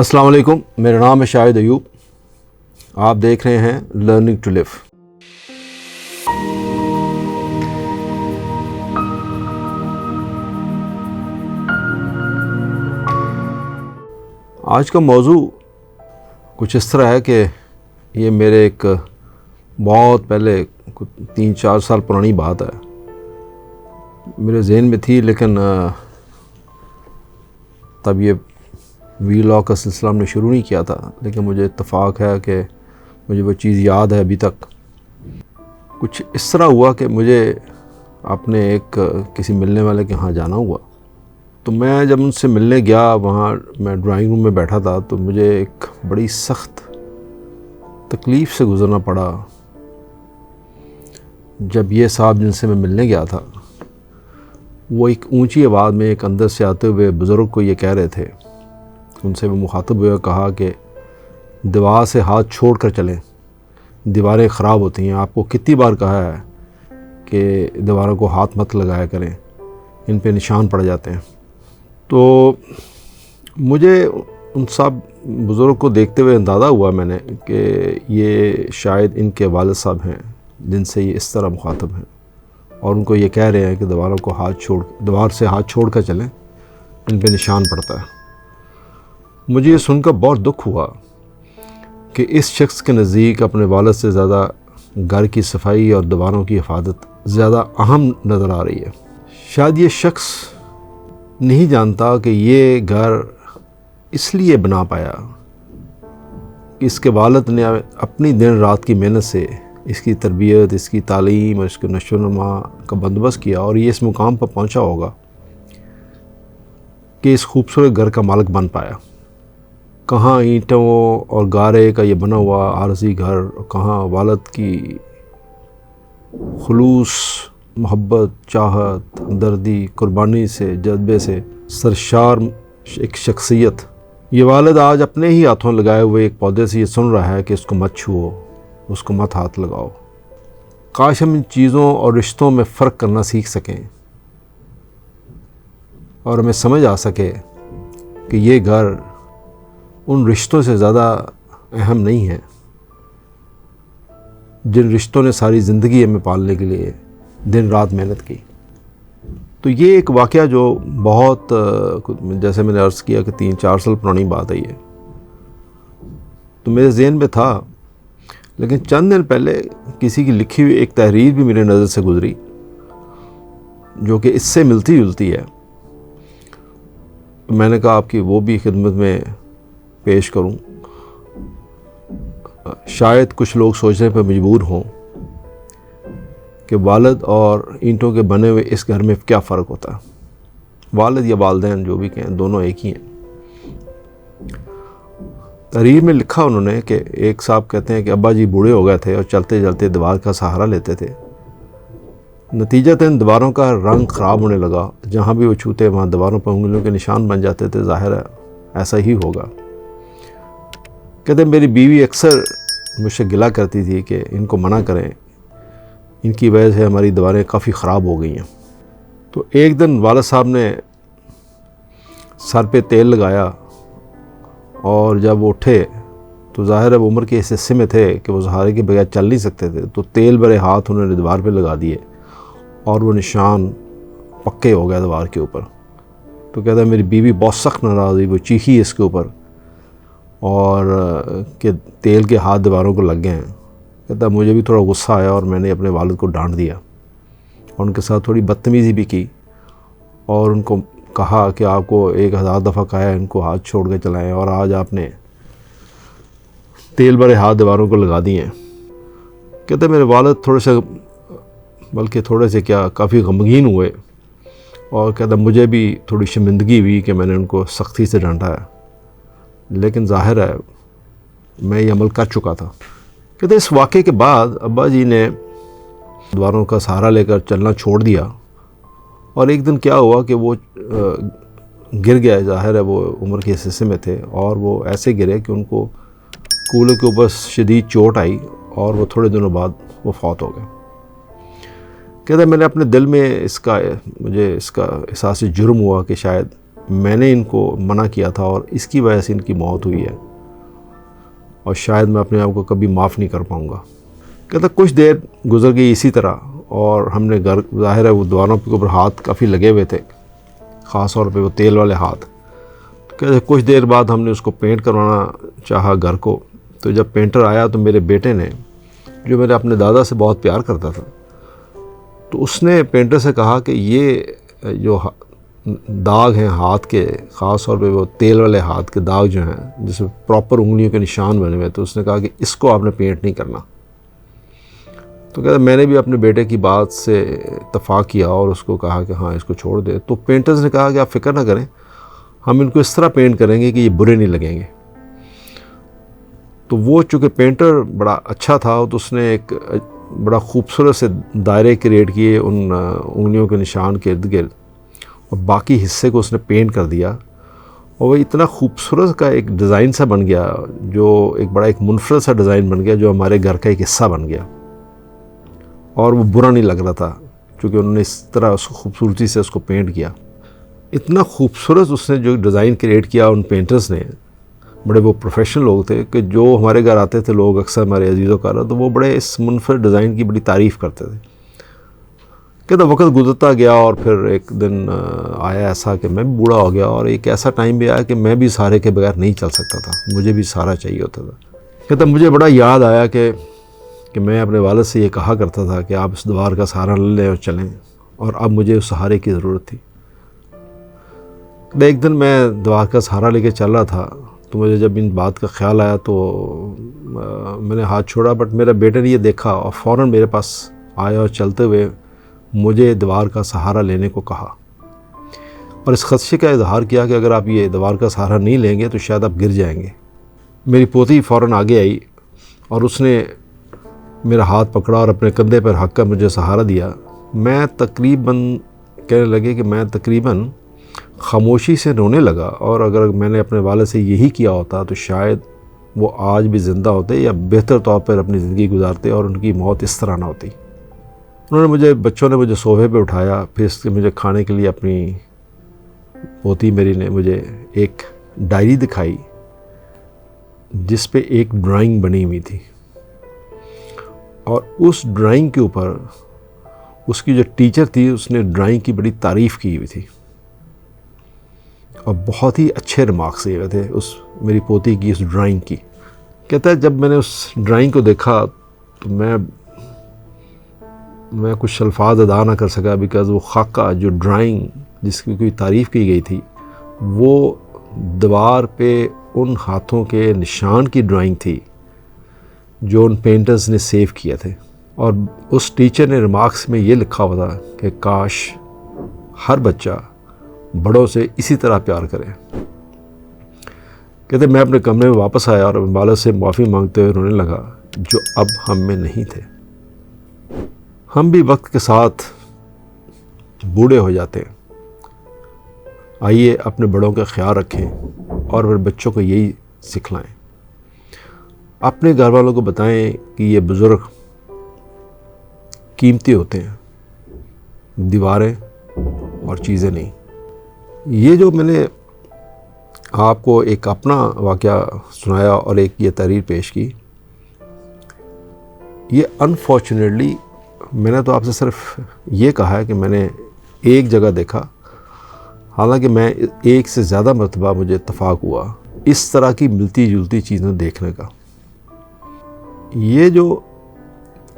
السلام علیکم، میرا نام ہے شاہد ایوب. آپ دیکھ رہے ہیں لرننگ ٹو لیو. آج کا موضوع کچھ اس طرح ہے کہ یہ میرے ایک بہت پہلے 3-4 سال پرانی بات ہے. میرے ذہن میں تھی، لیکن تب یہ ویلاگ کا سلسلہ ہم نے شروع نہیں کیا تھا. لیکن مجھے اتفاق ہے کہ مجھے وہ چیز یاد ہے ابھی تک. کچھ اس طرح ہوا کہ مجھے اپنے ایک کسی ملنے والے کے ہاں جانا ہوا. تو میں جب ان سے ملنے گیا، وہاں میں ڈرائنگ روم میں بیٹھا تھا، تو مجھے ایک بڑی سخت تکلیف سے گزرنا پڑا. جب یہ صاحب جن سے میں ملنے گیا تھا، وہ ایک اونچی آواز میں ایک اندر سے آتے ہوئے بزرگ کو یہ کہہ رہے تھے. ان سے میں مخاطب ہوئے، کہا کہ دیوار سے ہاتھ چھوڑ کر چلیں، دیواریں خراب ہوتی ہیں. آپ کو کتنی بار کہا ہے کہ دیواروں کو ہاتھ مت لگایا کریں، ان پہ نشان پڑ جاتے ہیں. تو مجھے ان سب بزرگ کو دیکھتے ہوئے اندازہ ہوا میں نے کہ یہ شاید ان کے والد صاحب ہیں جن سے یہ اس طرح مخاطب ہیں، اور ان کو یہ کہہ رہے ہیں کہ دیوار سے ہاتھ چھوڑ کر چلیں، ان پہ نشان پڑتا ہے. مجھے یہ سن کر بہت دکھ ہوا کہ اس شخص کے نزدیک اپنے والد سے زیادہ گھر کی صفائی اور دیواروں کی حفاظت زیادہ اہم نظر آ رہی ہے. شاید یہ شخص نہیں جانتا کہ یہ گھر اس لیے بنا پایا کہ اس کے والد نے اپنی دن رات کی محنت سے اس کی تربیت، اس کی تعلیم اور اس کے نشو و نما کا بندوبست کیا، اور یہ اس مقام پر پہنچا ہوگا کہ اس خوبصورت گھر کا مالک بن پایا. کہاں اینٹوں اور گارے کا یہ بنا ہوا عارضی گھر، کہاں والد کی خلوص، محبت، چاہت، ہمدردی، قربانی سے، جذبے سے سرشار ایک شخصیت. یہ والد آج اپنے ہی ہاتھوں لگائے ہوئے ایک پودے سے یہ سن رہا ہے کہ اس کو مت چھوؤ، اس کو مت ہاتھ لگاؤ. کاش ہم ان چیزوں اور رشتوں میں فرق کرنا سیکھ سکیں، اور ہمیں سمجھ آ سکے کہ یہ گھر ان رشتوں سے زیادہ اہم نہیں ہے جن رشتوں نے ساری زندگی ہمیں پالنے کے لیے دن رات محنت کی. تو یہ ایک واقعہ جو بہت، جیسے میں نے عرض کیا کہ 3-4 سال پرانی بات ہے یہ، تو میرے ذہن میں تھا. لیکن چند دن پہلے کسی کی لکھی ہوئی ایک تحریر بھی میرے نظر سے گزری جو کہ اس سے ملتی جلتی ہے. تو میں نے کہا آپ کی وہ بھی خدمت میں پیش کروں. شاید کچھ لوگ سوچنے پر مجبور ہوں کہ والد اور اینٹوں کے بنے ہوئے اس گھر میں کیا فرق ہوتا ہے. والد یا والدین جو بھی کہیں، دونوں ایک ہی ہیں. تحریر میں لکھا انہوں نے کہ ایک صاحب کہتے ہیں کہ ابا جی بوڑھے ہو گئے تھے اور چلتے چلتے دیوار کا سہارا لیتے تھے. نتیجتاً دیواروں کا رنگ خراب ہونے لگا. جہاں بھی وہ چھوتے وہاں دیواروں پر انگلیوں کے نشان بن جاتے تھے. ظاہر ہے ایسا ہی ہوگا. کہتے ہیں میری بیوی اکثر مجھ سے گلا کرتی تھی کہ ان کو منع کریں، ان کی وجہ سے ہماری دیواریں کافی خراب ہو گئی ہیں. تو ایک دن والد صاحب نے سر پہ تیل لگایا، اور جب وہ اٹھے تو ظاہر ہے وہ عمر کے اس حصے میں تھے کہ وہ سہارے کے بغیر چل نہیں سکتے تھے. تو تیل بھرے ہاتھ انہوں نے دیوار پہ لگا دیے، اور وہ نشان پکے ہو گئے دیوار کے اوپر. تو کہتا ہے میری بیوی بہت سخت ناراض ہوئی، وہ چیخی اس کے اوپر، اور کہ تیل کے ہاتھ دیواروں کو لگ گئے ہیں. کہتا ہے مجھے بھی تھوڑا غصہ آیا، اور میں نے اپنے والد کو ڈانٹ دیا اور ان کے ساتھ تھوڑی بدتمیزی بھی کی، اور ان کو کہا کہ آپ کو 1000 دفعہ کہا ہے ان کو ہاتھ چھوڑ کے چلائیں، اور آج آپ نے تیل بھرے ہاتھ دیواروں کو لگا دیے ہیں. کہتے ہیں میرے والد تھوڑے سے کیا کافی غمگین ہوئے، اور کہتا ہے مجھے بھی تھوڑی شرمندگی ہوئی کہ میں نے ان کو سختی سے ڈانٹا ہے، لیکن ظاہر ہے میں یہ عمل کر چکا تھا. کہتے اس واقعے کے بعد ابا جی نے دیواروں کا سہارا لے کر چلنا چھوڑ دیا، اور ایک دن کیا ہوا کہ وہ گر گیا. ظاہر ہے وہ عمر کے حصے میں تھے، اور وہ ایسے گرے کہ ان کو کولے کے اوپر شدید چوٹ آئی، اور وہ تھوڑے دنوں بعد وہ فوت ہو گئے. کہتا ہے میں نے اپنے دل میں مجھے اس کا احساس جرم ہوا کہ شاید میں نے ان کو منع کیا تھا اور اس کی وجہ سے ان کی موت ہوئی ہے، اور شاید میں اپنے آپ کو کبھی معاف نہیں کر پاؤں گا۔ کہتا کچھ دیر گزر گئی اسی طرح، اور ہم نے گھر، ظاہر ہے وہ دیواروں کے اوپر ہاتھ کافی لگے ہوئے تھے، خاص طور پہ وہ تیل والے ہاتھ۔ کہتے کچھ دیر بعد ہم نے اس کو پینٹ کروانا چاہا گھر کو، تو جب پینٹر آیا تو میرے بیٹے نے، جو میرے اپنے دادا سے بہت پیار کرتا تھا، تو اس نے پینٹر سے کہا کہ یہ جو داغ ہیں ہاتھ کے، خاص طور پہ وہ تیل والے ہاتھ کے داغ جو ہیں جس میں پراپر انگلیوں کے نشان بنے ہوئے، تو اس نے کہا کہ اس کو آپ نے پینٹ نہیں کرنا۔ تو کہتا میں نے بھی اپنے بیٹے کی بات سے اتفاق کیا اور اس کو کہا کہ ہاں اس کو چھوڑ دے۔ تو پینٹرز نے کہا کہ آپ فکر نہ کریں، ہم ان کو اس طرح پینٹ کریں گے کہ یہ برے نہیں لگیں گے۔ تو وہ چونکہ پینٹر بڑا اچھا تھا تو اس نے ایک بڑا خوبصورت سے دائرے کریٹ کیے ان انگلیوں کے نشان کے ارد گرد، اور باقی حصے کو اس نے پینٹ کر دیا، اور وہ اتنا خوبصورت کا ایک ڈیزائن سا بن گیا، جو ایک منفرد سا ڈیزائن بن گیا، جو ہمارے گھر کا ایک حصہ بن گیا، اور وہ برا نہیں لگ رہا تھا کیونکہ انہوں نے اس طرح اس کو خوبصورتی سے اس کو پینٹ کیا۔ اتنا خوبصورت اس نے جو ڈیزائن کریٹ کیا ان پینٹرز نے، بڑے وہ پروفیشنل لوگ تھے کہ جو ہمارے گھر آتے تھے لوگ اکثر ہمارے عزیز و کارا، تو وہ بڑے اس منفرد ڈیزائن کی بڑی تعریف کرتے تھے۔ کہتا وقت گزرتا گیا اور پھر ایک دن آیا ایسا کہ میں بھی بوڑھا ہو گیا، اور ایک ایسا ٹائم بھی آیا کہ میں بھی سہارے کے بغیر نہیں چل سکتا تھا، مجھے بھی سہارا چاہیے ہوتا تھا۔ کہتا مجھے بڑا یاد آیا کہ میں اپنے والد سے یہ کہا کرتا تھا کہ آپ اس دیوار کا سہارا لے لیں اور چلیں، اور اب مجھے اس سہارے کی ضرورت تھی۔ ایک دن میں دیوار کا سہارا لے کے چل رہا تھا، تو مجھے جب ان بات کا خیال آیا تو میں نے ہاتھ چھوڑا، بٹ میرے بیٹے نے یہ دیکھا اور فوراً میرے پاس آیا اور چلتے ہوئے مجھے دیوار کا سہارا لینے کو کہا، اور اس خدشے کا اظہار کیا کہ اگر آپ یہ دیوار کا سہارا نہیں لیں گے تو شاید آپ گر جائیں گے۔ میری پوتی فوراً آگے آئی اور اس نے میرا ہاتھ پکڑا اور اپنے کندھے پر رکھ کر مجھے سہارا دیا۔ میں کہنے لگے کہ میں تقریباً خاموشی سے رونے لگا، اور اگر میں نے اپنے والد سے یہی کیا ہوتا تو شاید وہ آج بھی زندہ ہوتے یا بہتر طور پر اپنی زندگی گزارتے، اور ان کی موت اس طرح نہ ہوتی۔ بچوں نے مجھے صوفے پہ اٹھایا، پھر اس کے مجھے کھانے کے لیے اپنی پوتی میری نے مجھے ایک ڈائری دکھائی جس پہ ایک ڈرائنگ بنی ہوئی تھی، اور اس ڈرائنگ کے اوپر اس کی جو ٹیچر تھی اس نے ڈرائنگ کی بڑی تعریف کی ہوئی تھی، اور بہت ہی اچھے ریمارکس دیے ہوئے تھے اس میری پوتی کی اس ڈرائنگ کی۔ کہتا ہے جب میں نے اس ڈرائنگ کو دیکھا تو میں کچھ الفاظ ادا نہ کر سکا، بیکاز وہ خاکہ جو ڈرائنگ جس کی کوئی تعریف کی گئی تھی، وہ دیوار پہ ان ہاتھوں کے نشان کی ڈرائنگ تھی جو ان پینٹرز نے سیو کیے تھے، اور اس ٹیچر نے ریمارکس میں یہ لکھا ہوا تھا کہ کاش ہر بچہ بڑوں سے اسی طرح پیار کرے۔ کہتے میں اپنے کمرے میں واپس آیا اور والد سے معافی مانگتے ہوئے رونے لگا، جو اب ہم میں نہیں تھے۔ ہم بھی وقت کے ساتھ بوڑھے ہو جاتے ہیں، آئیے اپنے بڑوں کا خیال رکھیں اور پھر بچوں کو یہی سکھلائیں، اپنے گھر والوں کو بتائیں کہ یہ بزرگ قیمتی ہوتے ہیں، دیواریں اور چیزیں نہیں۔ یہ جو میں نے آپ کو ایک اپنا واقعہ سنایا اور ایک یہ تحریر پیش کی، یہ انفارچونیٹلی میں نے تو آپ سے صرف یہ کہا ہے کہ میں نے ایک جگہ دیکھا، حالانکہ میں ایک سے زیادہ مرتبہ مجھے اتفاق ہوا اس طرح کی ملتی جلتی چیزیں دیکھنے کا۔ یہ جو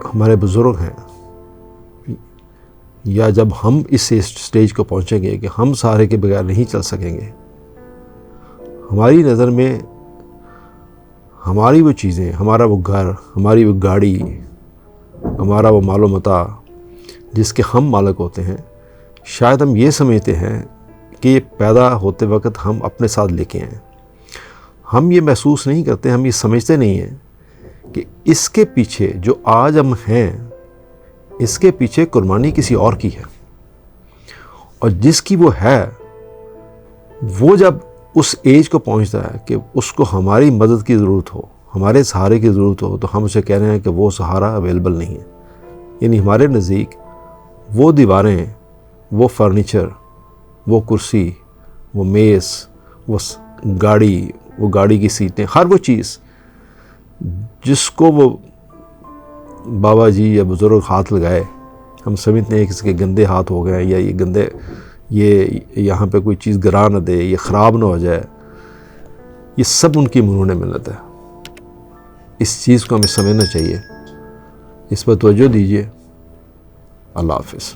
ہمارے بزرگ ہیں، یا جب ہم اس اسٹیج کو پہنچیں گے کہ ہم سہارے کے بغیر نہیں چل سکیں گے، ہماری نظر میں ہماری وہ چیزیں، ہمارا وہ گھر، ہماری وہ گاڑی، ہمارا وہ مال و متاع جس کے ہم مالک ہوتے ہیں، شاید ہم یہ سمجھتے ہیں کہ یہ پیدا ہوتے وقت ہم اپنے ساتھ لے کے آئیں۔ ہم یہ محسوس نہیں کرتے، ہم یہ سمجھتے نہیں ہیں کہ اس کے پیچھے جو آج ہم ہیں، اس کے پیچھے قربانی کسی اور کی ہے، اور جس کی وہ ہے، وہ جب اس ایج کو پہنچتا ہے کہ اس کو ہماری مدد کی ضرورت ہو، ہمارے سہارے کی ضرورت ہو، تو ہم اسے کہہ رہے ہیں کہ وہ سہارا اویلیبل نہیں ہے۔ یعنی ہمارے نزدیک وہ دیواریں، وہ فرنیچر، وہ کرسی، وہ میز، وہ گاڑی، وہ گاڑی کی سیٹیں، ہر وہ چیز جس کو وہ بابا جی یا بزرگ ہاتھ لگائے، ہم سمجھتے ہیں کسی کے گندے ہاتھ ہو گئے یا یہ گندے، یہ یہاں پہ کوئی چیز گرا نہ دے، یہ خراب نہ ہو جائے، یہ سب ان کی مرہون منت ہے۔ اس چیز کو ہمیں سمجھنا چاہیے، اس پر توجہ دیجیے۔ اللہ حافظ۔